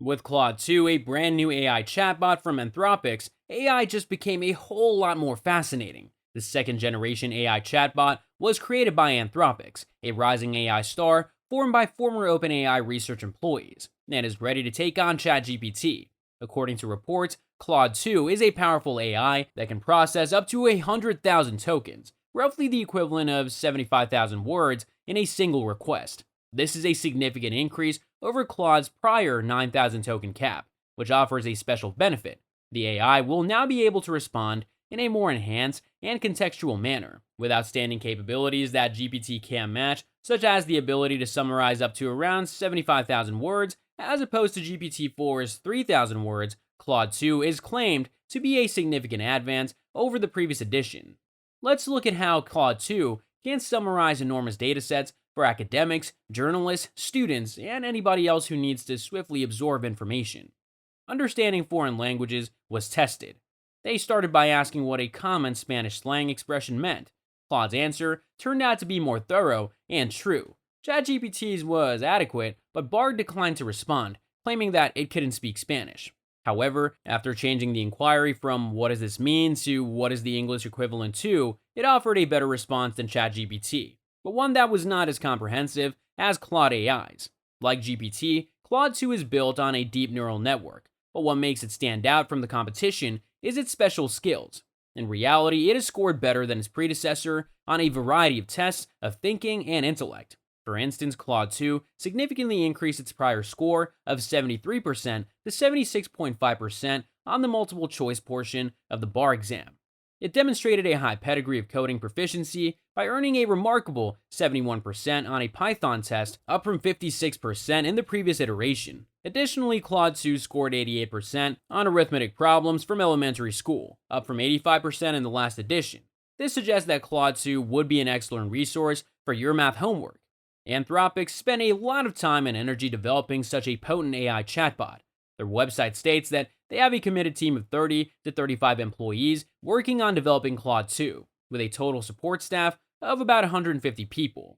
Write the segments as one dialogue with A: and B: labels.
A: With Claude 2, a brand new AI chatbot from Anthropic, AI just became a whole lot more fascinating. The second generation AI chatbot was created by Anthropic, a rising AI star formed by former OpenAI research employees, and is ready to take on ChatGPT. According to reports, Claude 2 is a powerful AI that can process up to 100,000 tokens, roughly the equivalent of 75,000 words, in a single request. This is a significant increase over Claude's prior 9,000 token cap, which offers a special benefit. The AI will now be able to respond in a more enhanced and contextual manner, with outstanding capabilities that GPT can't match, such as the ability to summarize up to around 75,000 words, as opposed to GPT-4's 3,000 words. Claude 2 is claimed to be a significant advance over the previous edition. Let's look at how Claude 2 can summarize enormous datasets for academics, journalists, students, and anybody else who needs to swiftly absorb information. Understanding foreign languages was tested. They started by asking what a common Spanish slang expression meant. Claude's answer turned out to be more thorough and true. ChatGPT's was adequate, but Bard declined to respond, claiming that it couldn't speak Spanish. However, after changing the inquiry from "what does this mean" to "what is the English equivalent to," it offered a better response than ChatGPT, but one that was not as comprehensive as Claude AI's. Like GPT, Claude 2 is built on a deep neural network, but what makes it stand out from the competition is its special skills. In reality, it has scored better than its predecessor on a variety of tests of thinking and intellect. For instance, Claude 2 significantly increased its prior score of 73% to 76.5% on the multiple choice portion of the bar exam. It demonstrated a high pedigree of coding proficiency by earning a remarkable 71% on a Python test, up from 56% in the previous iteration. Additionally, Claude 2 scored 88% on arithmetic problems from elementary school, up from 85% in the last edition. This suggests that Claude 2 would be an excellent resource for your math homework. Anthropic spent a lot of time and energy developing such a potent AI chatbot. Their website states that they have a committed team of 30 to 35 employees working on developing Claude 2, with a total support staff of about 150 people.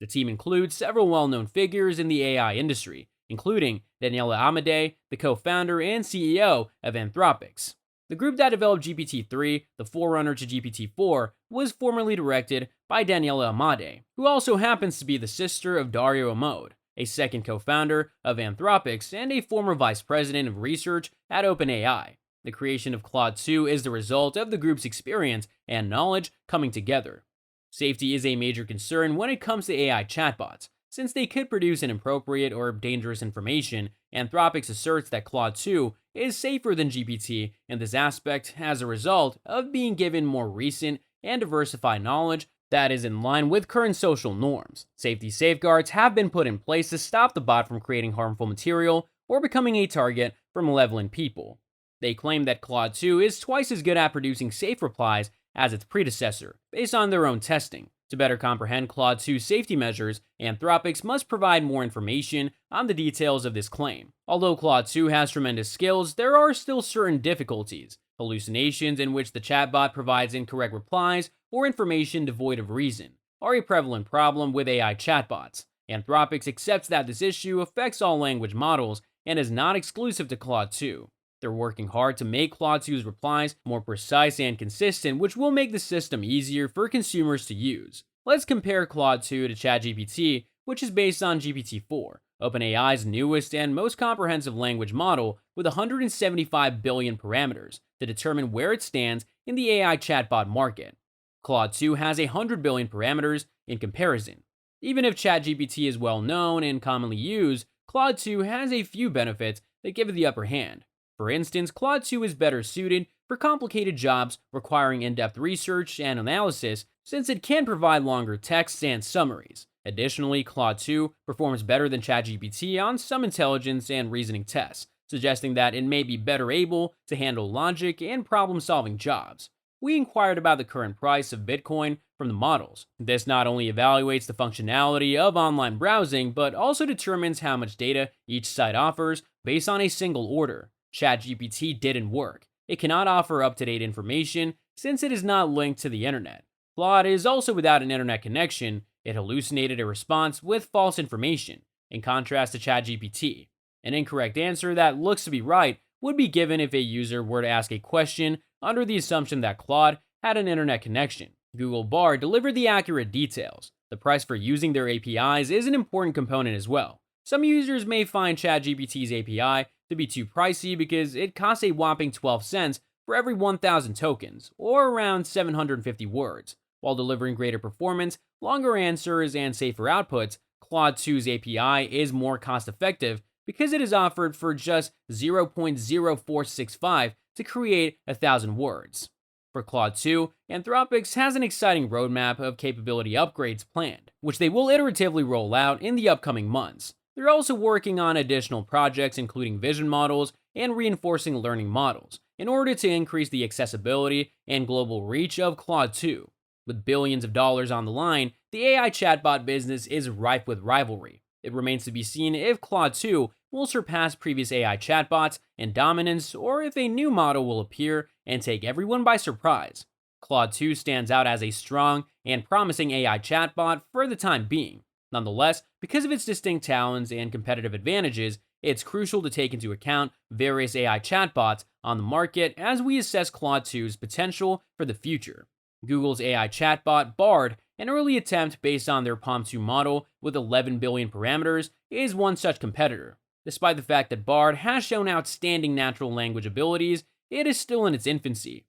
A: The team includes several well-known figures in the AI industry, including Daniela Amade, the co-founder and CEO of Anthropic. The group that developed GPT-3, the forerunner to GPT-4, was formerly directed by Daniela Amade, who also happens to be the sister of Dario Amode, a second co-founder of Anthropic and a former vice president of research at OpenAI. The creation of Claude 2 is the result of the group's experience and knowledge coming together. Safety is a major concern when it comes to AI chatbots. Since they could produce inappropriate or dangerous information, Anthropic asserts that Claude 2 is safer than GPT in this aspect as a result of being given more recent and diversified knowledge that is in line with current social norms. Safety safeguards have been put in place to stop the bot from creating harmful material or becoming a target for malevolent people. They claim that Claude 2 is twice as good at producing safe replies as its predecessor, based on their own testing. To better comprehend Claude 2's safety measures, Anthropic must provide more information on the details of this claim. Although Claude 2 has tremendous skills, there are still certain difficulties. Hallucinations in which the chatbot provides incorrect replies or information devoid of reason are a prevalent problem with AI chatbots. Anthropic accepts that this issue affects all language models and is not exclusive to Claude 2. They're working hard to make Claude 2's replies more precise and consistent, which will make the system easier for consumers to use. Let's compare Claude 2 to ChatGPT, which is based on GPT-4, OpenAI's newest and most comprehensive language model with 175 billion parameters to determine where it stands in the AI chatbot market. Claude 2 has 100 billion parameters in comparison. Even if ChatGPT is well known and commonly used, Claude 2 has a few benefits that give it the upper hand. For instance, Claude 2 is better suited for complicated jobs requiring in-depth research and analysis, since it can provide longer texts and summaries. Additionally, Claude 2 performs better than ChatGPT on some intelligence and reasoning tests, suggesting that it may be better able to handle logic and problem-solving jobs. We inquired about the current price of Bitcoin from the models. This not only evaluates the functionality of online browsing, but also determines how much data each site offers based on a single order. ChatGPT didn't work. It cannot offer up-to-date information since it is not linked to the internet. Claude is also without an internet connection. It hallucinated a response with false information, in contrast to ChatGPT. An incorrect answer that looks to be right would be given if a user were to ask a question under the assumption that Claude had an internet connection. Google Bard delivered the accurate details. The price for using their APIs is an important component as well. Some users may find ChatGPT's API to be too pricey because it costs a whopping 12 cents for every 1,000 tokens, or around 750 words. While delivering greater performance, longer answers, and safer outputs, Claude 2's API is more cost effective because it is offered for just 0.0465 to create 1,000 words. For Claude 2, Anthropic has an exciting roadmap of capability upgrades planned, which they will iteratively roll out in the upcoming months. They're also working on additional projects including vision models and reinforcing learning models in order to increase the accessibility and global reach of Claude 2. With billions of dollars on the line, the AI chatbot business is rife with rivalry. It remains to be seen if Claude 2 will surpass previous AI chatbots in dominance or if a new model will appear and take everyone by surprise. Claude 2 stands out as a strong and promising AI chatbot for the time being. Nonetheless, because of its distinct talents and competitive advantages, it's crucial to take into account various AI chatbots on the market as we assess Claude 2's potential for the future. Google's AI chatbot, Bard, an early attempt based on their PaLM 2 model with 11 billion parameters, is one such competitor. Despite the fact that Bard has shown outstanding natural language abilities, it is still in its infancy.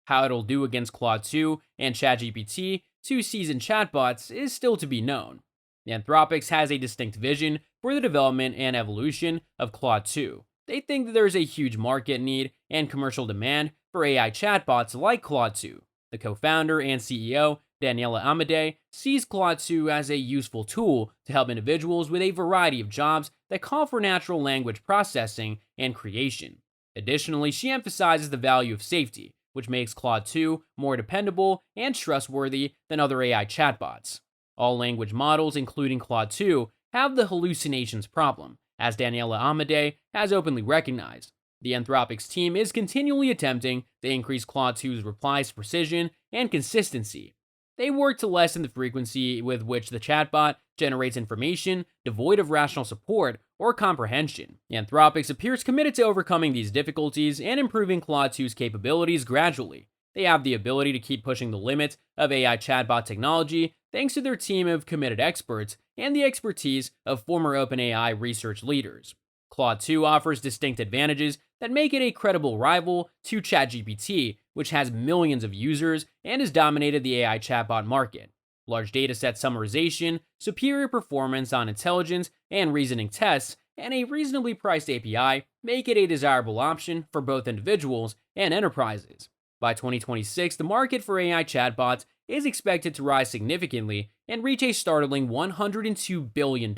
A: How it'll do against Claude 2 and ChatGPT, two seasoned chatbots, is still to be known. Anthropic has a distinct vision for the development and evolution of Claude 2. They think that there is a huge market need and commercial demand for AI chatbots like Claude 2. The co-founder and CEO, Daniela Amade, sees Claude 2 as a useful tool to help individuals with a variety of jobs that call for natural language processing and creation. Additionally, she emphasizes the value of safety, which makes Claude 2 more dependable and trustworthy than other AI chatbots. All language models, including Claude 2, have the hallucinations problem, as Daniela Amade has openly recognized. The Anthropic's team is continually attempting to increase Claude 2's replies' precision and consistency. They work to lessen the frequency with which the chatbot generates information devoid of rational support or comprehension. Anthropic appears committed to overcoming these difficulties and improving Claude 2's capabilities gradually. They have the ability to keep pushing the limits of AI chatbot technology thanks to their team of committed experts and the expertise of former OpenAI research leaders. Claude 2 offers distinct advantages that make it a credible rival to ChatGPT, which has millions of users and has dominated the AI chatbot market. Large dataset summarization, superior performance on intelligence and reasoning tests, and a reasonably priced API make it a desirable option for both individuals and enterprises. By 2026, the market for AI chatbots is expected to rise significantly and reach a startling $102 billion.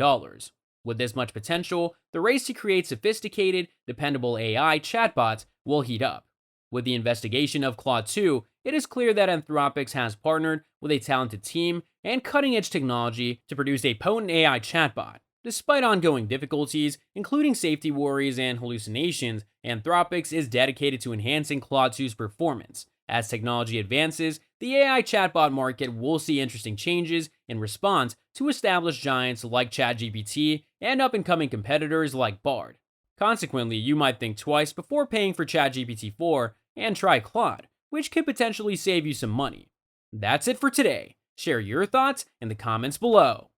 A: With this much potential, the race to create sophisticated, dependable AI chatbots will heat up. With the investigation of Claude 2, it is clear that Anthropic has partnered with a talented team and cutting-edge technology to produce a potent AI chatbot. Despite ongoing difficulties, including safety worries and hallucinations, Anthropic is dedicated to enhancing Claude 2's performance. As technology advances, the AI chatbot market will see interesting changes in response to established giants like ChatGPT and up-and-coming competitors like Bard. Consequently, you might think twice before paying for ChatGPT 4 and try Claude, which could potentially save you some money. That's it for today. Share your thoughts in the comments below.